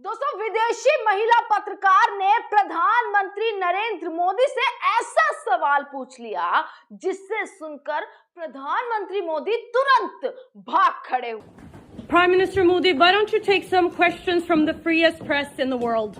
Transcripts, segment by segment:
दोस्तों, विदेशी महिला पत्रकार ने प्रधानमंत्री नरेंद्र मोदी से ऐसा सवाल पूछ लिया जिससे सुनकर प्रधानमंत्री मोदी तुरंत भाग खड़े हुए। Prime Minister Modi, why don't you take some questions from the freest press in the world?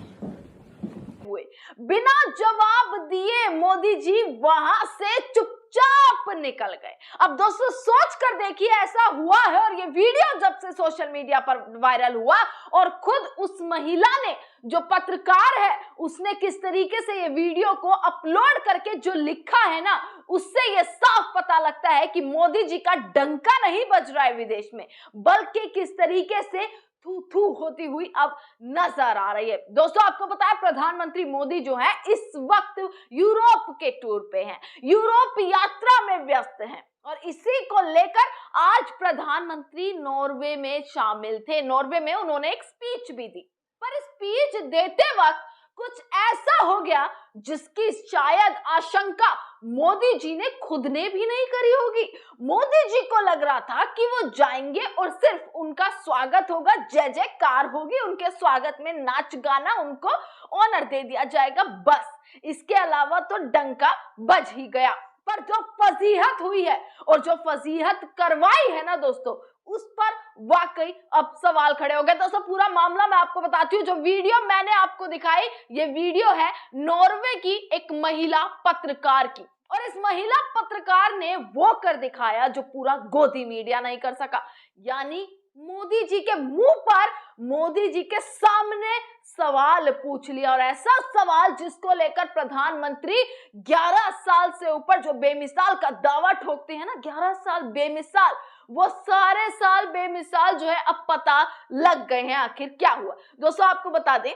बिना जवाब दिए मोदी जी वहां से चुपचाप निकल गए। अब दोस्तों सोच कर देखिए, ऐसा हुआ है और ये वीडियो जब से सोशल मीडिया पर वायरल हुआ और खुद उस महिला ने, जो पत्रकार है, उसने किस तरीके से ये वीडियो को अपलोड करके जो लिखा है ना, उससे ये साफ पता लगता है कि मोदी जी का डंका नहीं बज रहा है विदेश में, बल्कि किस तरीके से थू थू होती हुई अब नजर आ रही है। दोस्तों आपको पता है प्रधानमंत्री मोदी जो है इस वक्त यूरोप के टूर पे हैं, यूरोप यात्रा में व्यस्त हैं और इसी को लेकर आज प्रधानमंत्री नॉर्वे में शामिल थे। नॉर्वे में उन्होंने एक स्पीच भी दी, पर स्पीच देते वक्त कुछ ऐसा हो गया जिसकी शायद आशंका मोदी जी ने खुद ने भी नहीं करी होगी। मोदी जी को लग रहा था कि वो जाएंगे और सिर्फ उनका स्वागत होगा, जय जयकार होगी, उनके स्वागत में नाच गाना, उनको ऑनर दे दिया जाएगा, बस इसके अलावा तो डंका बज ही गया। पर जो फजीहत हुई है और जो फजीहत करवाई है ना दोस्तों, उस पर वाकई अब सवाल खड़े हो गए। दोस्तों पूरा मामला मैं आपको बताती हूँ। जो वीडियो मैंने आपको दिखाई, ये वीडियो है नॉर्वे की एक महिला पत्रकार की, और इस महिला पत्रकार ने वो कर दिखाया जो पूरा गोदी मीडिया नहीं कर सका, यानी मोदी जी के मुंह पर, मोदी जी के सामने सवाल पूछ लिया। और ऐसा सवाल जिसको लेकर प्रधानमंत्री 11 साल से ऊपर जो बेमिसाल का दावा ठोकते हैं ना, 11 साल बेमिसाल, वो सारे साल बेमिसाल जो है अब पता लग गए हैं आखिर क्या हुआ। दोस्तों आपको बता दें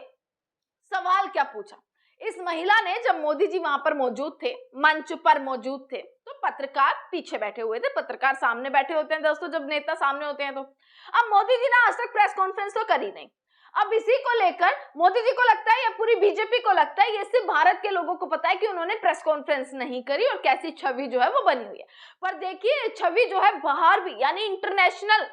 सवाल क्या पूछा इस महिला ने। जब मोदी जी वहां पर मौजूद थे, मंच पर मौजूद थे, तो पत्रकार पीछे बैठे हुए थे, पत्रकार सामने बैठे होते हैं दोस्तों जब नेता सामने होते हैं। तो अब मोदी जी ने आज तक प्रेस कॉन्फ्रेंस तो करी नहीं। अब इसी को लेकर मोदी जी को लगता है या पूरी बीजेपी को लगता है, ये सिर्फ भारत के लोगों को पता है कि उन्होंने प्रेस कॉन्फ्रेंस नहीं करी और कैसी छवि जो है वो बनी हुई है। पर देखिए छवि जो है बाहर भी, यानी इंटरनेशनल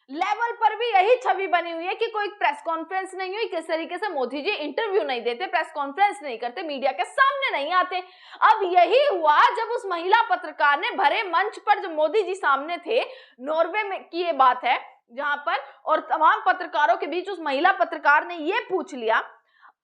लेवल पर भी यही छवि बनी हुई है कि कोई प्रेस कॉन्फ्रेंस नहीं हुई, किस तरीके से मोदी जी इंटरव्यू नहीं देते, प्रेस कॉन्फ्रेंस नहीं करते, मीडिया के सामने नहीं आते। अब यही हुआ जब उस महिला पत्रकार ने भरे मंच पर, जब मोदी जी सामने थे, नॉर्वे में की ये बात है जहां पर, और तमाम पत्रकारों के बीच उस महिला पत्रकार ने ये पूछ लिया,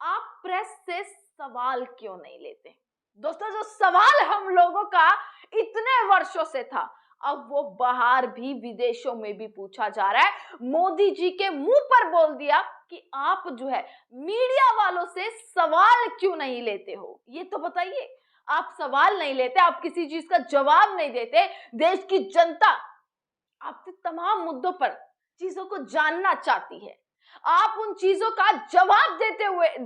आप प्रेस से सवाल क्यों नहीं लेते। दोस्तों जो सवाल हम लोगों का इतने वर्षों से था, अब वो बाहर भी, विदेशों में भी पूछा जा रहा है। मोदी जी के मुंह पर बोल दिया कि आप जो है मीडिया वालों से सवाल क्यों नहीं लेते हो, ये तो बताइए। आप सवाल नहीं लेते, आप किसी चीज का जवाब नहीं देते। देश की जनता आपसे तमाम मुद्दों पर चीजों को जानना चाहती है, आप उन चीजों का जवाब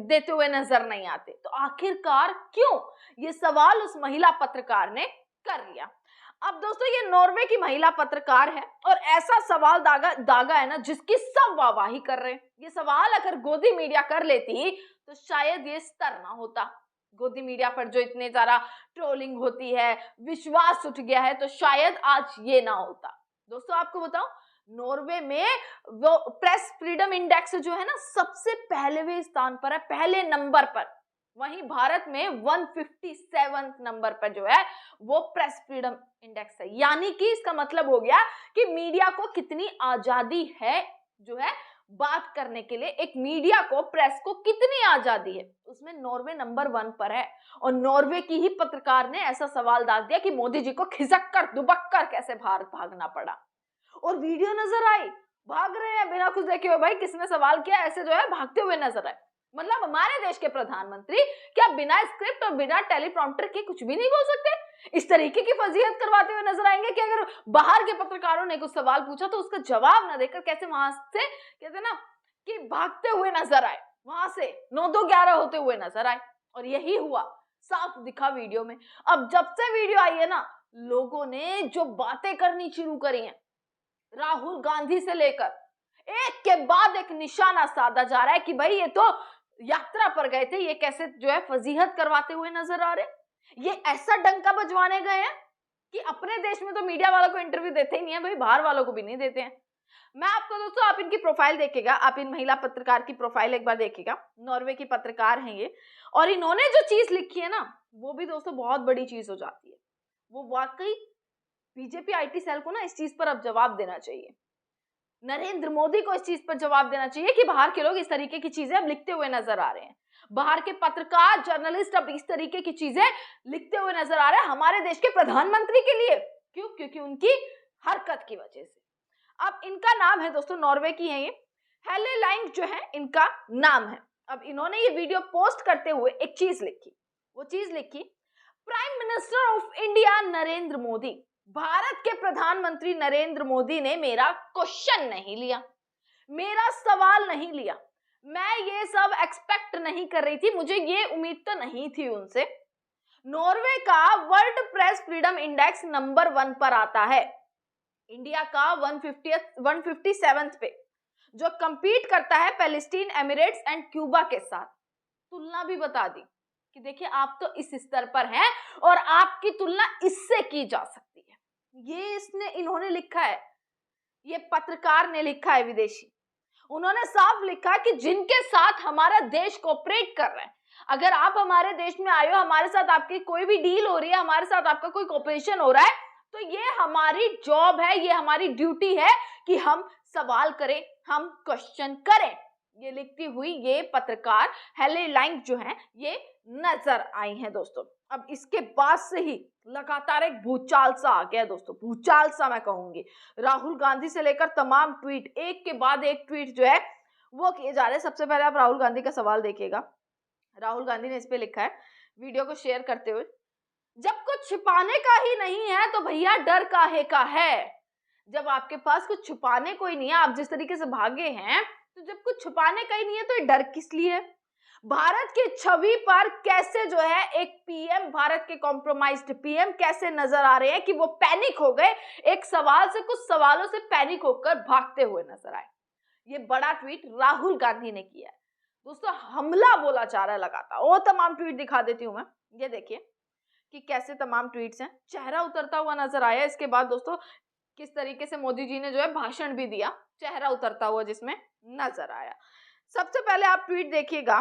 देते हुए नजर नहीं आते। तो आखिरकार क्यों, ये सवाल उस महिला पत्रकार ने कर लिया। अब दोस्तों ये नॉर्वे की महिला पत्रकार है और ऐसा सवाल दागा है ना जिसकी सब वाहवाही कर रहे हैं। ये सवाल अगर गोदी मीडिया कर लेती तो शायद ये स्तर ना होता। गोदी मीडिया पर जो इतने ज्यादा ट्रोलिंग होती है, विश्वास उठ गया है, तो शायद आज ये ना होता। दोस्तों आपको बताऊं, नॉर्वे में वो प्रेस फ्रीडम इंडेक्स जो है ना, सबसे पहले स्थान पर है, पहले नंबर पर। वहीं भारत में 157 नंबर पर जो है वो प्रेस फ्रीडम इंडेक्स है। यानी कि इसका मतलब हो गया कि मीडिया को कितनी आजादी है जो है बात करने के लिए, एक मीडिया को, प्रेस को कितनी आजादी है, उसमें नॉर्वे नंबर 1 पर है। और नॉर्वे की ही पत्रकार ने ऐसा सवाल डाल दिया कि मोदी जी को खिसक कर दुबक कर कैसे भारत भागना पड़ा। और वीडियो नजर आई, भाग रहे हैं बिना कुछ देखे हुए। भाई किसने सवाल किया, ऐसे जो है भागते हुए नजर आए। मतलब हमारे देश के प्रधानमंत्री क्या बिना स्क्रिप्ट और बिना टेलीप्रॉम्प्टर के कुछ भी नहीं बोल सकते? इस तरीके की फजीहत करवाते हुए नजर आएंगे कि अगर बाहर के पत्रकारों ने कुछ सवाल पूछा तो उसका जवाब ना देकर कैसे वहां से, कहते ना कि भागते हुए नजर आए, वहां से 9-2-11 होते हुए नजर आए। और यही हुआ, साफ दिखा वीडियो में। अब जब से वीडियो आई है ना, लोगों ने जो बातें करनी शुरू करी हैं, राहुल गांधी से लेकर एक के बाद एक निशाना साधा जा रहा है कि भाई ये तो यात्रा पर गए थे, ये कैसे जो है फजीहत करवाते हुए नजर आ रहे, ये ऐसा डंका बजवाने गए हैं कि अपने देश में तो मीडिया वालों को इंटरव्यू देते ही नहीं है भाई, बाहर वालों को भी नहीं देते हैं। मैं आपको दोस्तों, आप इनकी प्रोफाइल देखिएगा, आप इन महिला पत्रकार की प्रोफाइल एक बार देखिएगा। नॉर्वे की पत्रकार हैं ये, और इन्होंने जो चीज लिखी है ना, वो भी दोस्तों बहुत बड़ी चीज हो जाती है। वो वाकई बीजेपी आईटी सेल को ना इस चीज पर अब जवाब देना चाहिए। नरेंद्र मोदी को इस चीज पर जवाब देना चाहिए कि बाहर के लोग इस तरीके की चीजें अब लिखते हुए नजर आ रहे हैं। बाहर के पत्रकार, जर्नलिस्ट अब इस तरीके की चीजें लिखते हुए नजर आ रहे हैं हमारे देश के प्रधानमंत्री के लिए। क्यों? क्योंकि उनकी हरकत की वजह से। अब इनका नाम है दोस्तों, नॉर्वे की है ये, हेले लाइंग जो है इनका नाम है। अब इन्होंने ये वीडियो पोस्ट करते हुए एक चीज लिखी। वो चीज लिखी, prime minister of India Narendra Modi, Bharat के प्रधानमंत्री नरेंद्र मोदी ने मेरा क्वेश्चन नहीं लिया, मेरा सवाल नहीं लिया। मैं ये सब एक्सपेक्ट नहीं कर रही थी, मुझे ये उम्मीद तो नहीं थी उनसे। नॉर्वे का world press freedom index number 1 पर आता है, इंडिया का 157 पे, जो कंपीट करता है पैलेस्टीन, एमिरेट्स एंड क्यूबा के साथ। तुलना भी बता दी कि देखिए आप तो इस स्तर पर हैं और आपकी तुलना इससे की जा सकती है। ये इन्होंने लिखा है, ये पत्रकार ने लिखा है विदेशी। उन्होंने साफ लिखा कि जिनके साथ हमारा देश कोऑपरेट कर रहा है, अगर आप हमारे देश में आए हो, हमारे साथ आपकी कोई भी डील हो रही है, हमारे साथ आपका कोई कोऑपरेशन हो रहा है, तो ये हमारी जॉब है, ये हमारी ड्यूटी है कि हम सवाल करें, हम क्वेश्चन करें। ये लिखती हुई ये पत्रकार हेले लाइंग जो है ये नजर आई हैं दोस्तों। अब इसके बाद से ही लगातार एक भूचाल सा आ गया दोस्तों, भूचाल सा मैं कहूंगी। राहुल गांधी से लेकर तमाम ट्वीट, एक के बाद एक ट्वीट जो है वो किए जा रहे हैं। सबसे पहले आप राहुल गांधी का सवाल देखिएगा। राहुल गांधी ने इस पे लिखा है वीडियो को शेयर करते हुए, जब कुछ छिपाने का ही नहीं है तो भैया डर काहे का है। जब आपके पास कुछ छुपाने को ही नहीं है, आप जिस तरीके से भागे हैं, तो जब कुछ छुपाने का ही नहीं है तो ये डर किस लिए? भारत की छवि पर कैसे जो है एक पीएम, भारत के कॉम्प्रोमाइज्ड पीएम कैसे नजर आ रहे हैं कि वो पैनिक हो गए, एक सवाल से, कुछ सवालों से पैनिक होकर भागते हुए नजर आए। ये बड़ा ट्वीट राहुल गांधी ने किया है दोस्तों, हमला बोला जा रहा है लगातार। वो तमाम ट्वीट दिखा देती हूं मैं, ये देखिए कि कैसे तमाम ट्वीट्स हैं। चेहरा उतरता हुआ नजर आया। इसके बाद दोस्तों किस तरीके से मोदी जी ने जो है भाषण भी दिया, चेहरा उतरता हुआ जिसमें नजर आया। सबसे पहले आप ट्वीट देखिएगा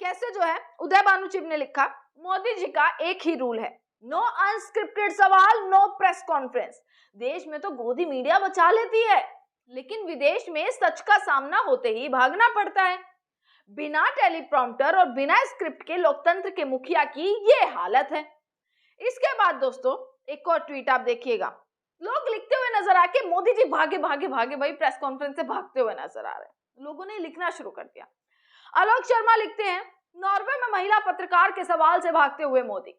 कैसे जो है उदय भानुचिब ने लिखा, मोदी जी का एक ही रूल है, नो अनस्क्रिप्टेड सवाल, नो प्रेस कॉन्फ्रेंस। देश में तो गोदी मीडिया बचा लेती है, लेकिन विदेश में सच का सामना होते ही भागना पड़ता है। बिना टेलीप्रॉम्प्टर और बिना स्क्रिप्ट के लोकतंत्र के मुखिया की ये हालत है। इसके बाद दोस्तों एक और ट्वीट आप देखिएगा, लोग लिखते हुए नजर आके मोदी जी भागे भागे भागे भाई प्रेस कॉन्फ्रेंस से भागते हुए नजर आ रहे हैं। लोगों ने लिखना शुरू कर दिया। आलोक शर्मा लिखते हैं, नॉर्वे में महिला पत्रकार के सवाल से भागते हुए Modi.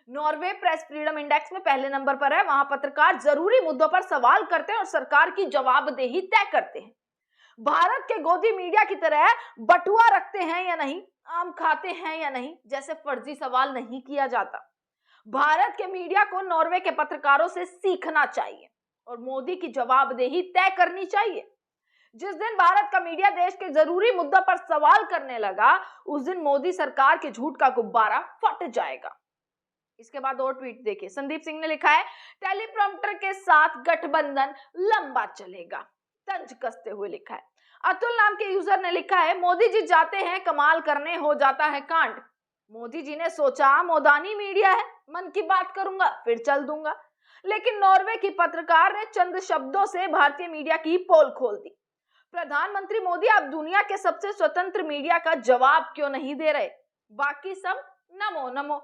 Norway press freedom index में पहले नंबर पर है। वहां पत्रकार जरूरी मुद्दों पर सवाल करते हैं और सरकार की जवाबदेही तय करते हैं। भारत के गोदी मीडिया की तरह बटुआ रखते हैं या नहीं, आम खाते हैं या नहीं जैसे फर्जी सवाल नहीं किया जाता। भारत के मीडिया को नॉर्वे के पत्रकारों से सीखना चाहिए और मोदी की जवाबदेही तय करनी चाहिए। जिस दिन भारत का मीडिया देश के जरूरी मुद्दों पर सवाल करने लगा, उस दिन मोदी सरकार के झूठ का गुब्बारा फट जाएगा। इसके बाद और ट्वीट देखिए, संदीप सिंह ने लिखा है, टेलीप्रॉम्प्टर के साथ गठबंधन लंबा चलेगा, तंज कसते हुए लिखा है। अतुल नाम के यूजर ने लिखा है, मोदी जी जाते हैं कमाल करने, हो जाता है कांड। मोदी जी ने सोचा मोदानी मीडिया है, मन की बात करूंगा फिर चल दूंगा। लेकिन नॉर्वे की पत्रकार ने चंद शब्दों से भारतीय मीडिया की पोल खोल दी। प्रधानमंत्री मोदी आप दुनिया के सबसे स्वतंत्र मीडिया का जवाब क्यों नहीं दे रहे? बाकी सब नमो नमो।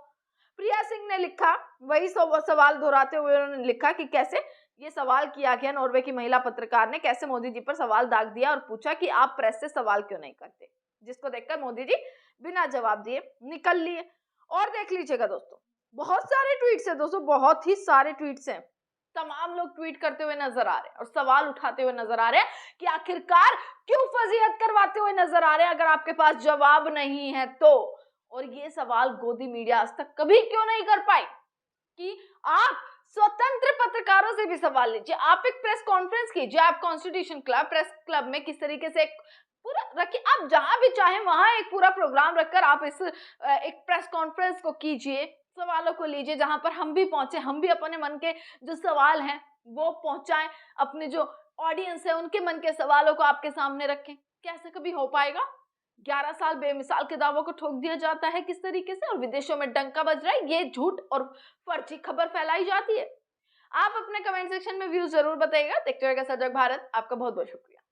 प्रिया सिंह ने लिखा, वही सवाल दोहराते हुए उन्होंने लिखा कि कैसे ये सवाल किया गया, नॉर्वे की महिला पत्रकार ने कैसे मोदी जी पर सवाल दाग दिया और पूछा कि आप प्रेस से सवाल क्यों नहीं करते, जिसको देखकर मोदी जी बिना जवाब दिए निकल लिए। और देख लीजिएगा दोस्तों, बहुत सारे ट्वीट्स हैं दोस्तों, बहुत ही सारे ट्वीट्स हैं। तमाम लोग ट्वीट करते हुए नजर आ रहे हैं और सवाल उठाते हुए नजर आ रहे हैं कि आखिरकार क्यों फजीहत करवाते हुए नजर आ रहे हैं अगर आपके पास जवाब नहीं है तो। और ये सवाल गोदी मीडिया आज तक कभी क्यों नहीं कर पाई कि आप स्वतंत्र पत्रकारों से भी सवाल लीजिए, आप एक प्रेस कॉन्फ्रेंस कीजिए, आप कॉन्स्टिट्यूशन क्लब, प्रेस क्लब में किस तरीके से एक पूरा रखिए, आप जहां भी चाहें वहां एक पूरा प्रोग्राम रखकर आप इस एक प्रेस कॉन्फ्रेंस को कीजिए, सवालों को लीजिए, जहां पर हम भी पहुंचे, हम भी अपने मन के जो सवाल हैं वो पहुंचाएं, अपने जो ऑडियंस है उनके मन के सवालों को आपके सामने रखें। कैसे कभी हो पाएगा? 11 साल बेमिसाल के दावों को ठोक दिया जाता है किस तरीके से, और विदेशों में डंका बज रहा है, ये झूठ और फर्जी खबर फैलाई जाती है। आप अपने कमेंट सेक्शन में व्यूज जरूर बताइएगा। देखते रहिएगा सजग भारत। आपका बहुत बहुत शुक्रिया।